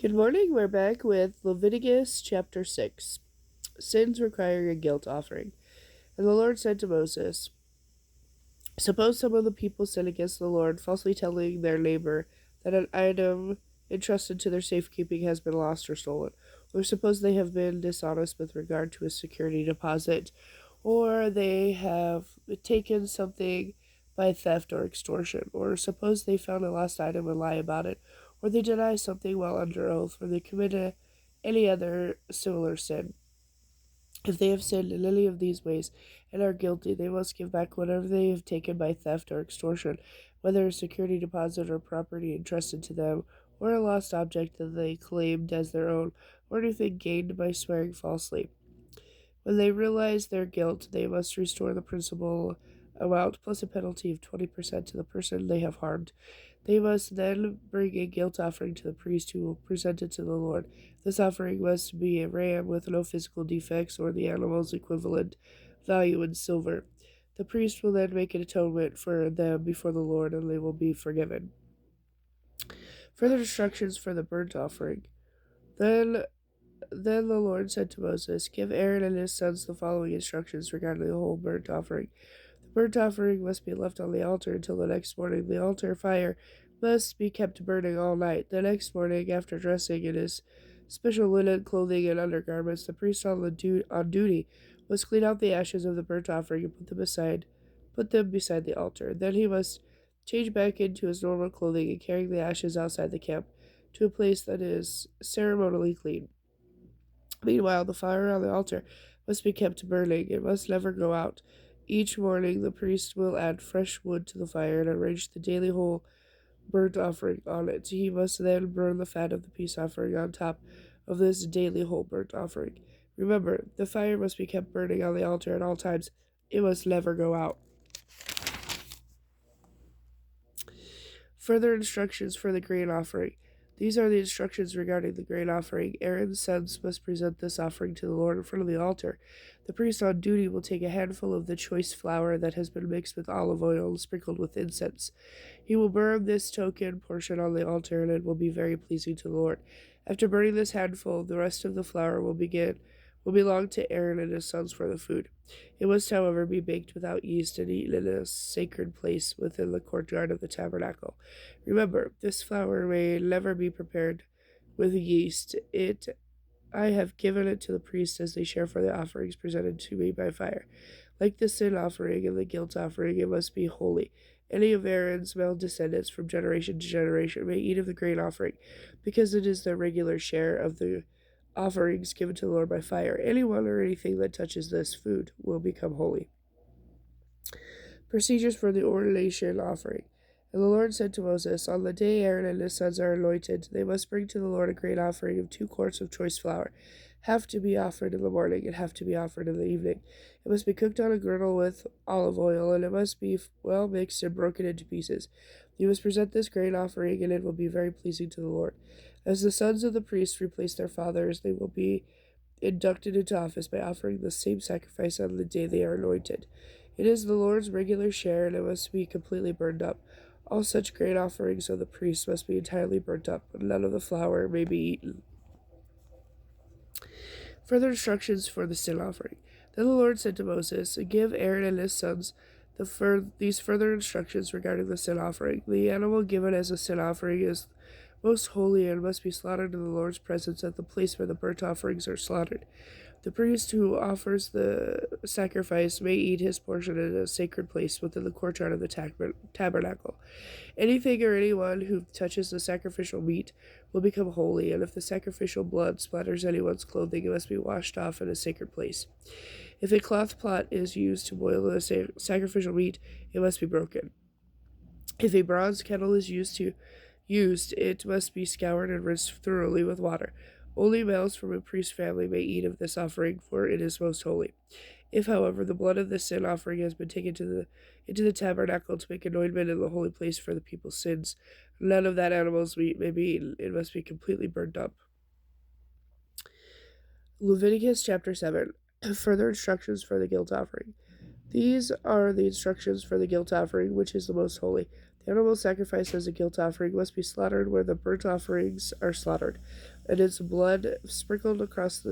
Good morning. We're back with Leviticus chapter 6. Sins requiring a guilt offering. And the Lord said to Moses, suppose some of the people sin against the Lord, falsely telling their neighbor that an item entrusted to their safekeeping has been lost or stolen. Or suppose they have been dishonest with regard to a security deposit, or they have taken something by theft or extortion. Or suppose they found a lost item and lie about it, or they deny something while under oath, or they commit any other similar sin. If they have sinned in any of these ways and are guilty, they must give back whatever they have taken by theft or extortion, whether a security deposit or property entrusted to them, or a lost object that they claimed as their own, or anything gained by swearing falsely. When they realize their guilt, they must restore the principal amount plus a penalty of 20% to the person they have harmed. They must then bring a guilt offering to the priest, who will present it to the Lord. This offering must be a ram with no physical defects or the animal's equivalent value in silver. The priest will then make an atonement for them before the Lord, and they will be forgiven. Further instructions for the burnt offering. Then the Lord said to Moses, give Aaron and his sons the following instructions regarding the whole burnt offering. The burnt offering must be left on the altar until the next morning. The altar fire must be kept burning all night. The next morning, after dressing in his special linen clothing and undergarments, the priest on duty must clean out the ashes of the burnt offering and put them beside the altar. Then he must change back into his normal clothing and carry the ashes outside the camp to a place that is ceremonially clean. Meanwhile, the fire on the altar must be kept burning. It must never go out. Each morning, the priest will add fresh wood to the fire and arrange the daily whole burnt offering on it. He must then burn the fat of the peace offering on top of this daily whole burnt offering. Remember, the fire must be kept burning on the altar at all times. It must never go out. Further instructions for the grain offering. These are the instructions regarding the grain offering. Aaron's sons must present this offering to the Lord in front of the altar. The priest on duty will take a handful of the choice flour that has been mixed with olive oil and sprinkled with incense. He will burn this token portion on the altar, and it will be very pleasing to the Lord. After burning this handful, the rest of the flour will belong to Aaron and his sons for the food. It must, however, be baked without yeast and eaten in a sacred place within the courtyard of the tabernacle. Remember, this flour may never be prepared with yeast. I have given it to the priests as they share for the offerings presented to me by fire. Like the sin offering and the guilt offering, it must be holy. Any of Aaron's male descendants from generation to generation may eat of the grain offering, because it is their regular share of the offerings given to the Lord by fire. Anyone or anything that touches this food will become holy. Procedures for the ordination offering. And the Lord said to Moses, on the day Aaron and his sons are anointed, they must bring to the Lord a grain offering of 2 quarts of choice flour, half to be offered in the morning and half to be offered in the evening. It must be cooked on a griddle with olive oil, and it must be well mixed and broken into pieces. You must present this grain offering, and it will be very pleasing to the Lord. As the sons of the priests replace their fathers, they will be inducted into office by offering the same sacrifice on the day they are anointed. It is the Lord's regular share, and it must be completely burned up. All such grain offerings of the priests must be entirely burnt up, and none of the flour may be eaten. Further instructions for the sin offering. Then the Lord said to Moses, give Aaron and his sons these further instructions regarding the sin offering. The animal given as a sin offering is most holy and must be slaughtered in the Lord's presence at the place where the burnt offerings are slaughtered. The priest who offers the sacrifice may eat his portion in a sacred place within the courtyard of the tabernacle. Anything or anyone who touches the sacrificial meat will become holy, and if the sacrificial blood splatters anyone's clothing, it must be washed off in a sacred place. If a cloth pot is used to boil the sacrificial meat, it must be broken. If a bronze kettle is used, it must be scoured and rinsed thoroughly with water. Only males from a priest's family may eat of this offering, for it is most holy. If, however, the blood of the sin offering has been taken into the tabernacle to make anointment in the holy place for the people's sins, none of that animal's meat may be eaten. It must be completely burned up. Leviticus chapter 7. Further instructions for the guilt offering. These are the instructions for the guilt offering, which is the most holy. The animal sacrificed as a guilt offering must be slaughtered where the burnt offerings are slaughtered, and its blood sprinkled across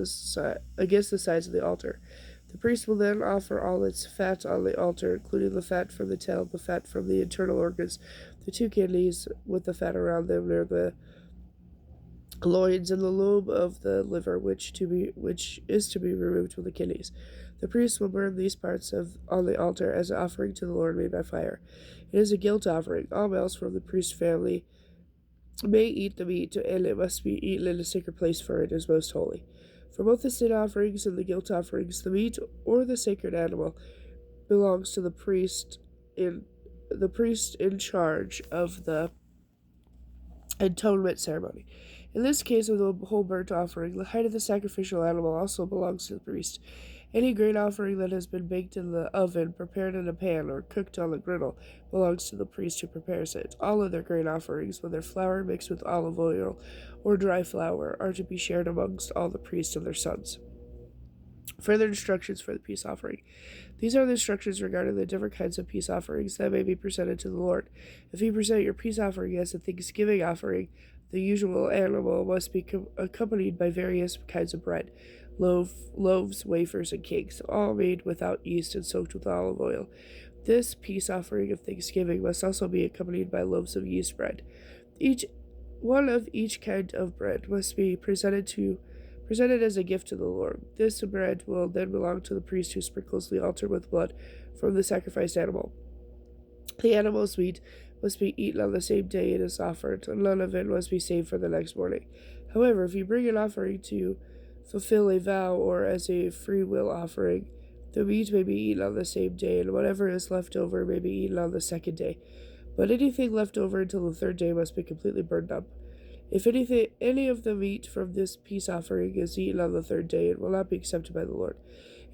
against the sides of the altar. The priest will then offer all its fat on the altar, including the fat from the tail, the fat from the internal organs, the two kidneys with the fat around them near the loins, and the lobe of the liver, which is to be removed from the kidneys. The priest will burn these parts on the altar as an offering to the Lord made by fire. It is a guilt offering. All males from the priest's family may eat the meat, and it must be eaten in a sacred place, for it is most holy. For both the sin offerings and the guilt offerings, the meat or the sacred animal belongs to the priest in charge of the atonement ceremony. In this case of the whole burnt offering, the hide of the sacrificial animal also belongs to the priest. Any grain offering that has been baked in the oven, prepared in a pan, or cooked on the griddle belongs to the priest who prepares it. All other grain offerings, whether flour mixed with olive oil or dry flour, are to be shared amongst all the priests and their sons. Further instructions for the peace offering. These are the instructions regarding the different kinds of peace offerings that may be presented to the Lord. If you present your peace offering as a thanksgiving offering, the usual animal must be accompanied by various kinds of bread, loaves, wafers, and cakes, all made without yeast and soaked with olive oil. This peace offering of thanksgiving must also be accompanied by loaves of yeast bread. One of each kind of bread must be presented as a gift to the Lord. This bread will then belong to the priest who sprinkles the altar with blood from the sacrificed animal. The animal's meat must be eaten on the same day it is offered, and none of it must be saved for the next morning. However, if you bring an offering to fulfill a vow or as a free will offering, the meat may be eaten on the same day, and whatever is left over may be eaten on the second day. But anything left over until the third day must be completely burned up. If any of the meat from this peace offering is eaten on the third day, it will not be accepted by the Lord.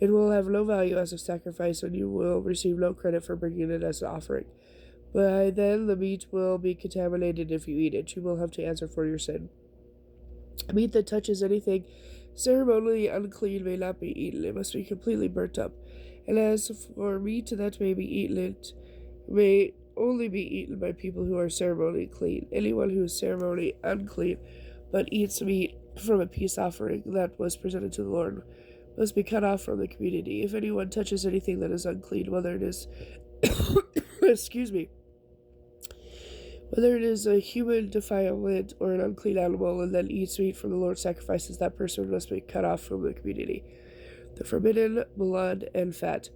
It will have no value as a sacrifice, and you will receive no credit for bringing it as an offering. By then, the meat will be contaminated if you eat it. You will have to answer for your sin. Meat that touches anything ceremonially unclean may not be eaten. It must be completely burnt up. And as for meat that may be eaten, it may only be eaten by people who are ceremonially clean. Anyone who is ceremonially unclean but eats meat from a peace offering that was presented to the Lord must be cut off from the community. If anyone touches anything that is unclean, whether it is whether it is a human defilement or an unclean animal, and then eats meat from the Lord's sacrifices, that person must be cut off from the community. The forbidden blood and fat.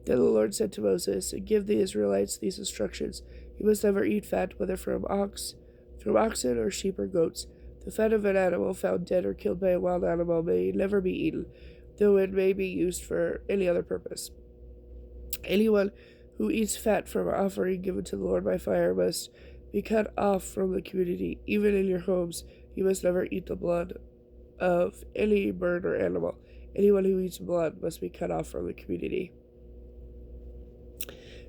Then the Lord said to Moses, "Give the Israelites these instructions. You must never eat fat, whether from oxen or sheep or goats. The fat of an animal found dead or killed by a wild animal may never be eaten, though it may be used for any other purpose. Anyone who eats fat from an offering given to the Lord by fire must be cut off from the community. Even in your homes, you must never eat the blood of any bird or animal. Anyone who eats blood must be cut off from the community."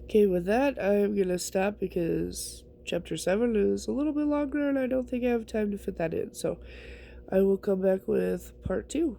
Okay, with that, I'm going to stop because chapter 7 is a little bit longer and I don't think I have time to fit that in. So I will come back with part 2.